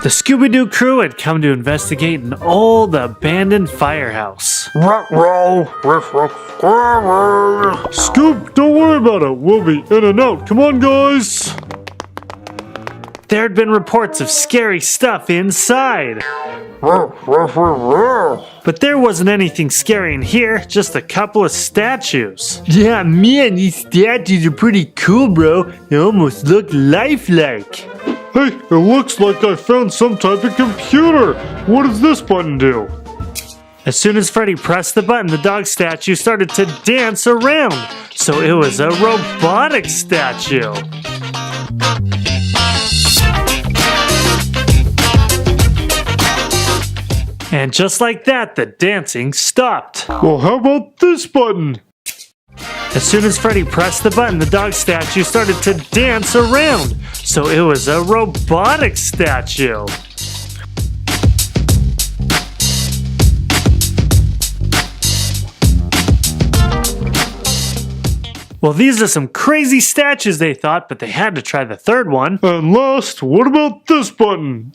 The Scooby-Doo crew had come to investigate an old abandoned firehouse. Scoop, don't worry about it. We'll be in and out. Come on, guys. There had been reports of scary stuff inside. But there wasn't anything scary in here, just a couple of statues. Yeah, man, these statues are pretty cool, bro. They almost look lifelike. Hey, it looks like I found some type of computer. What does this button do? As soon as Freddy pressed the button, the dog statue started to dance around. So it was a robotic statue. And just like that, the dancing stopped. Well, how about this button? As soon as Freddy pressed the button, the dog statue started to dance around. So it was a robotic statue. Well, these are some crazy statues, they thought, but they had to try the third one. And last, what about this button?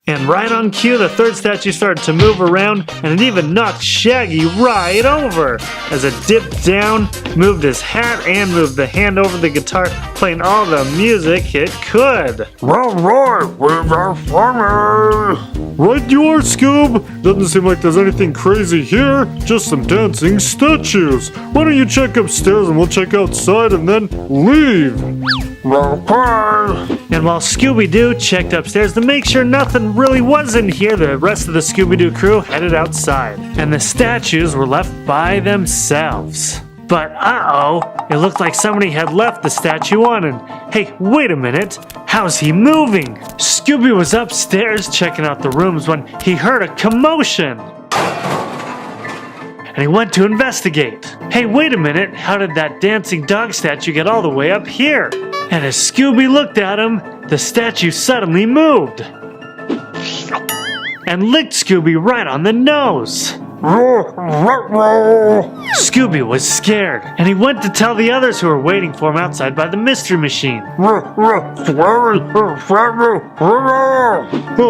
And right on cue, the third statue started to move around, and it even knocked Shaggy right over as it dipped down, moved his hat, and moved the hand over the guitar, playing all the music it could. Right you are, Scoob. Doesn't seem like there's anything crazy here, just some dancing statues. Why don't you check upstairs and we'll check outside and then leave? And while Scooby-Doo checked upstairs to make sure nothing really was in here, the rest of the Scooby-Doo crew headed outside. And the statues were left by themselves. But it looked like somebody had left the statue on, and hey, wait a minute, how's he moving? Scooby was upstairs checking out the rooms when he heard a commotion. And he went to investigate. Hey, wait a minute, how did that dancing dog statue get all the way up here? And as Scooby looked at him, the statue suddenly moved and licked Scooby right on the nose. Scooby was scared, and he went to tell the others who were waiting for him outside by the mystery machine. Well,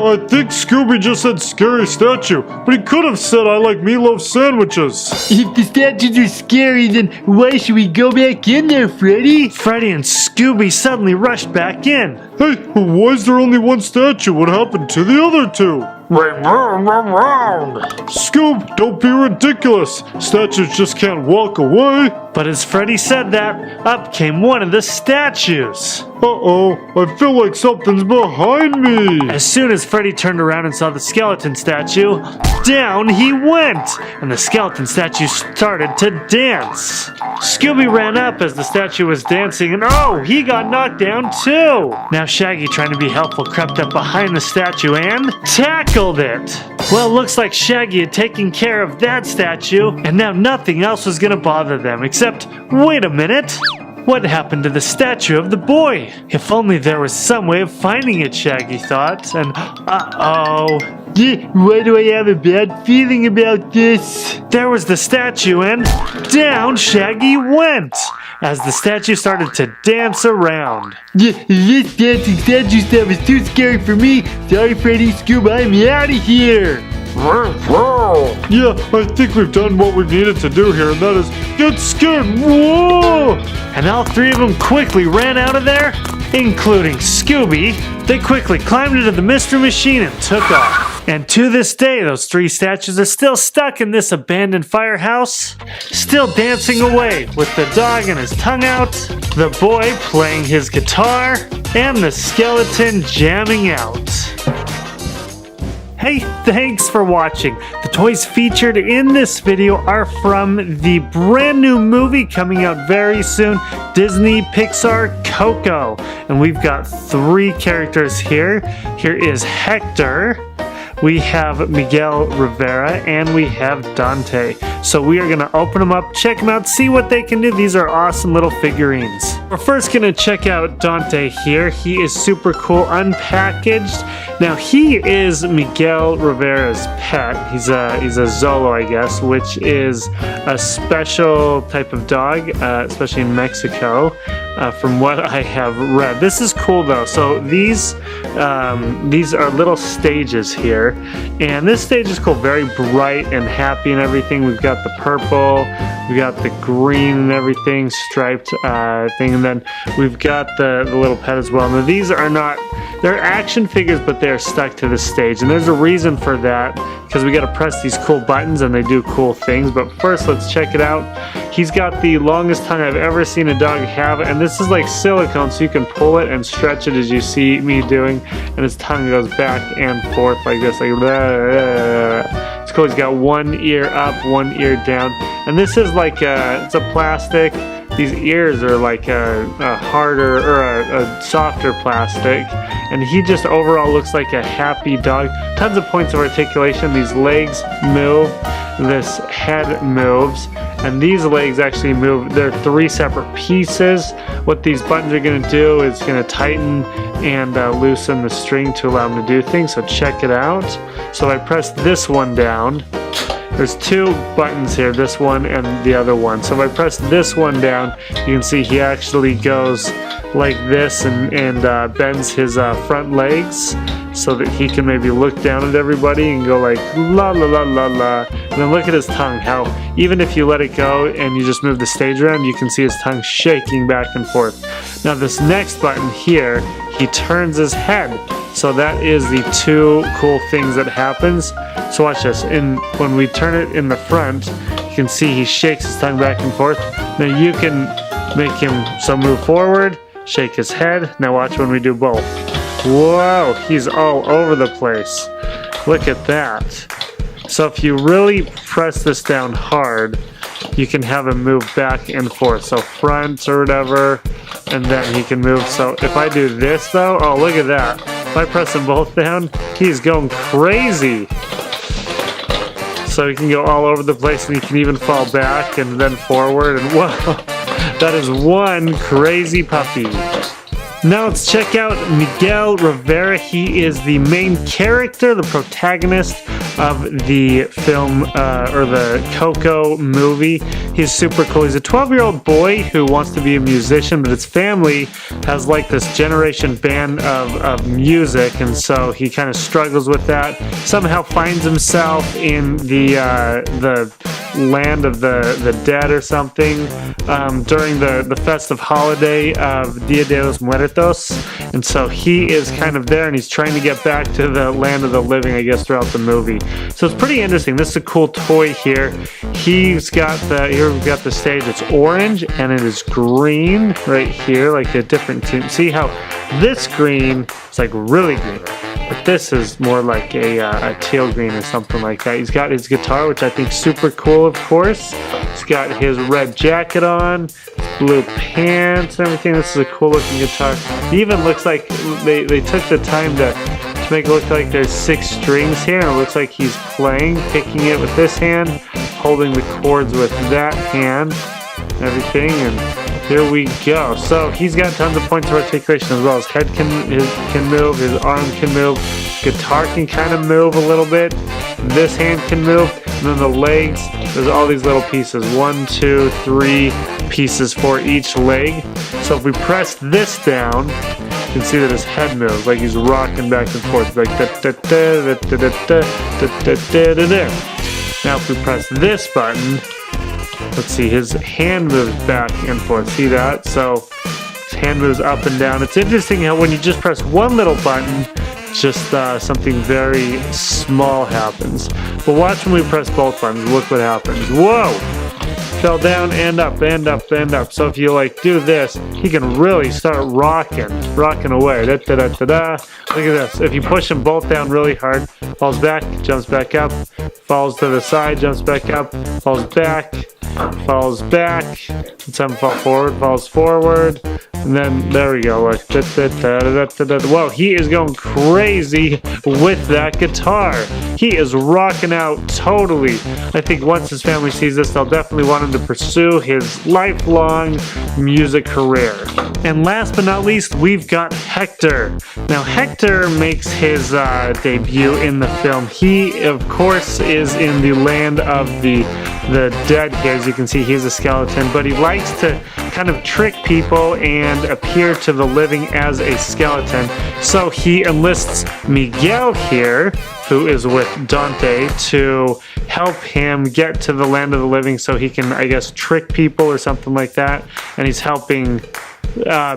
I think Scooby just said scary statue, but he could have said I like meatloaf sandwiches. If the statues are scary, then why should we go back in there, Freddy? Freddy and Scooby suddenly rushed back in. Hey, why is there only one statue? What happened to the other two? Scoob, don't be ridiculous. Statues just can't walk away. But as Freddy said that, up came one of the statues. Uh-oh, I feel like something's behind me. As soon as Freddy turned around and saw the skeleton statue, down he went, and the skeleton statue started to dance. Scooby ran up as the statue was dancing, and he got knocked down too. Now Shaggy, trying to be helpful, crept up behind the statue and tackled it. Well, looks like Shaggy had taken care of that statue, and now nothing else was gonna bother them, except, wait a minute, what happened to the statue of the boy? If only there was some way of finding it, Shaggy thought, and Why do I have a bad feeling about this? there was the statue, and down Shaggy went as the statue started to dance around. This dancing statue stuff is too scary for me. Sorry, Freddy, Scoob, I'm out of here. Yeah, I think we've done what we needed to do here, and that is get scared. Whoa! And all three of them quickly ran out of there, including Scooby. They quickly climbed into the mystery machine and took off. And to this day, those three statues are still stuck in this abandoned firehouse, still dancing away with the dog and his tongue out, the boy playing his guitar, and the skeleton jamming out. Hey, thanks for watching. The toys featured in this video are from the brand new movie coming out very soon, Disney Pixar Coco. And we've got three characters here. Here is Hector, we have Miguel Rivera, and we have Dante. So we are going to open them up, check them out, see what they can do. These are awesome little figurines. We're first going to check out Dante here. He is super cool, unpackaged. Now he is Miguel Rivera's pet. He's a Zolo, I guess, which is a special type of dog, especially in Mexico. from what I have read. This is cool though. So these are little stages here, and this stage is cool, very bright and happy and everything. We've got the purple, we got the green and everything, striped thing, and then we've got the little pet as well. Now these are not, they're action figures, but they're stuck to the stage, and there's a reason for that, because we got to press these cool buttons and they do cool things. But first, let's check it out. He's got the longest tongue I've ever seen a dog have, and this is like silicone, so you can pull it and stretch it as you see me doing, and his tongue goes back and forth like this, like it's cool. He's got one ear up, one ear down, and this is like it's a plastic. These ears are like a harder or a softer plastic, and he just overall looks like a happy dog. Tons of points of articulation. These legs move, this head moves, and these legs actually move. They're 3 separate pieces. What these buttons are going to do is going to tighten and loosen the string to allow them to do things. So check it out. So I press this one down. There's 2 buttons here, this one and the other one. So if I press this one down, you can see he actually goes like this and bends his front legs so that he can maybe look down at everybody and go like la la la la la. And then look at his tongue, how even if you let it go and you just move the stage around, you can see his tongue shaking back and forth. Now this next button here, he turns his head. So that is the 2 cool things that happens. So watch this. When we turn it in the front, you can see he shakes his tongue back and forth. Now you can make him move forward, shake his head. Now watch when we do both. Whoa, he's all over the place. Look at that. So if you really press this down hard, you can have him move back and forth. So front or whatever, and then he can move. So if I do this though, oh look at that. If I press them both down, he's going crazy. So he can go all over the place, and he can even fall back and then forward, and whoa, that is one crazy puppy. Now let's check out Miguel Rivera. He is the main character, the protagonist of the film, or the Coco movie. He's super cool. He's a 12-year-old boy who wants to be a musician, but his family has like this generation band of music, and so he kind of struggles with that. Somehow finds himself in the land of the dead or something during the festive holiday of Dia de los Muertos. And so he is kind of there, and he's trying to get back to the land of the living, I guess, throughout the movie. So it's pretty interesting. This is a cool toy here. Here we've got the stage. It's orange and it is green right here, like a different tune. See how this green is like really green, but this is more like a teal green or something like that. He's got his guitar, which I think is super cool, of course. He's got his red jacket on, blue pants and everything. This is a cool looking guitar. It even looks like they took the time to make it look like there's 6 strings here, and it looks like he's picking it with this hand, holding the chords with that hand, and everything, and here we go. So he's got tons of points of articulation as well. His head can move, his arm can move, guitar can kind of move a little bit, this hand can move, and then the legs, there's all these little pieces, 1, 2, 3 pieces for each leg. So if we press this down, you can see that his head moves, like he's rocking back and forth, like da da da da da da da da da da. Now if we press this button, let's see, his hand moves back and forth. See that? So his hand moves up and down. It's interesting how when you just press one little button, just something very small happens. But watch when we press both buttons. Look what happens. Whoa! Fell down and up and up and up. So if you like do this, he can really start rocking away. Da, da, da, da, da. Look at this. If you push them both down really hard, falls back, jumps back up, falls to the side, jumps back up, falls back, falls back. Let's have him fall forward, falls forward. And then there we go. Look. Da, da, da, da, da, da. Whoa, he is going crazy with that guitar. He is rocking out totally. I think once his family sees this, they'll definitely want him to pursue his lifelong music career. And last but not least, we've got Hector. Now, Hector makes his debut in the film. He, of course, is in the land of the dead here. As you can see, he's a skeleton, but he likes to kind of trick people and and appear to the living as a skeleton. So he enlists Miguel here, who is with Dante, to help him get to the land of the living so he can, I guess, trick people or something like that. And he's helping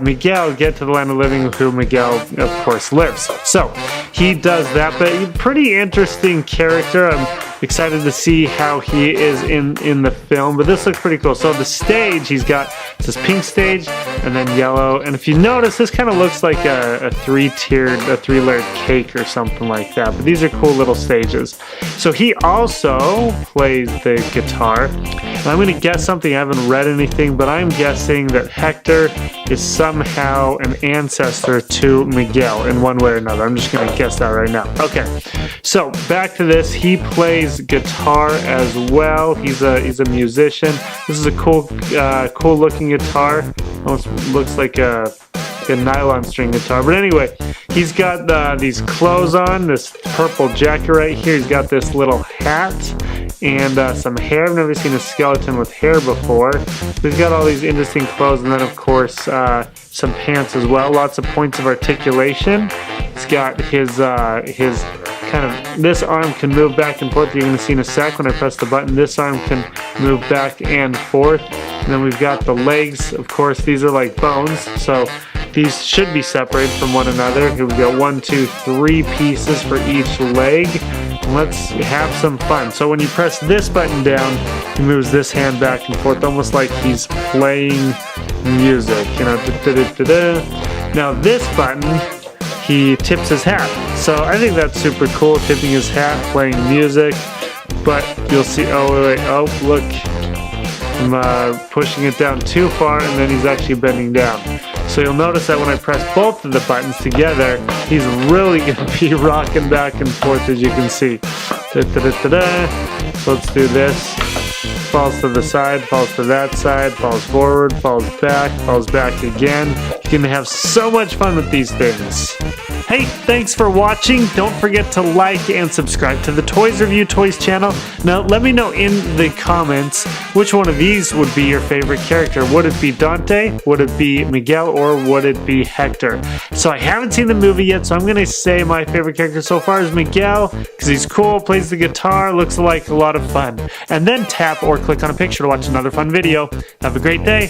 Miguel get to the land of the living, who Miguel, of course, lives. So he does that, but pretty interesting character. I'm excited to see how he is in the film, but this looks pretty cool. So the stage, he's got this pink stage and then yellow, and if you notice, this kind of looks like a three-layered cake or something like that, but these are cool little stages. So he also plays the guitar, and I'm going to guess something. I haven't read anything, but I'm guessing that Hector is somehow an ancestor to Miguel in one way or another. I'm just going to guess that right now. Okay, so back to this. He plays guitar as well. He's a musician. This is a cool looking guitar. Almost looks like a nylon string guitar. But anyway, he's got these clothes on, this purple jacket right here. He's got this little hat and some hair. I've never seen a skeleton with hair before. He's got all these interesting clothes, and then of course some pants as well. Lots of points of articulation. He's got his kind of, this arm can move back and forth. You're going to see in a sec when I press the button. This arm can move back and forth. And then we've got the legs. Of course, these are like bones, so these should be separated from one another. Here we go, 1, 2, 3 pieces for each leg. Let's have some fun. So when you press this button down, he moves this hand back and forth, almost like he's playing music, you know. Now this button, he tips his hat. So I think that's super cool, tipping his hat, playing music. But you'll see, oh wait, oh look, I'm pushing it down too far, and then he's actually bending down. So you'll notice that when I press both of the buttons together, he's really going to be rocking back and forth, as you can see. So let's do this. Falls to the side, falls to that side, falls forward, falls back again. You can have so much fun with these things. Hey, thanks for watching. Don't forget to like and subscribe to the Toys Review Toys channel. Now, let me know in the comments which one of these would be your favorite character. Would it be Dante? Would it be Miguel? Or would it be Hector? So I haven't seen the movie yet, so I'm going to say my favorite character so far is Miguel, because he's cool, plays the guitar, looks like a lot of fun. And then tap or click on a picture to watch another fun video. Have a great day.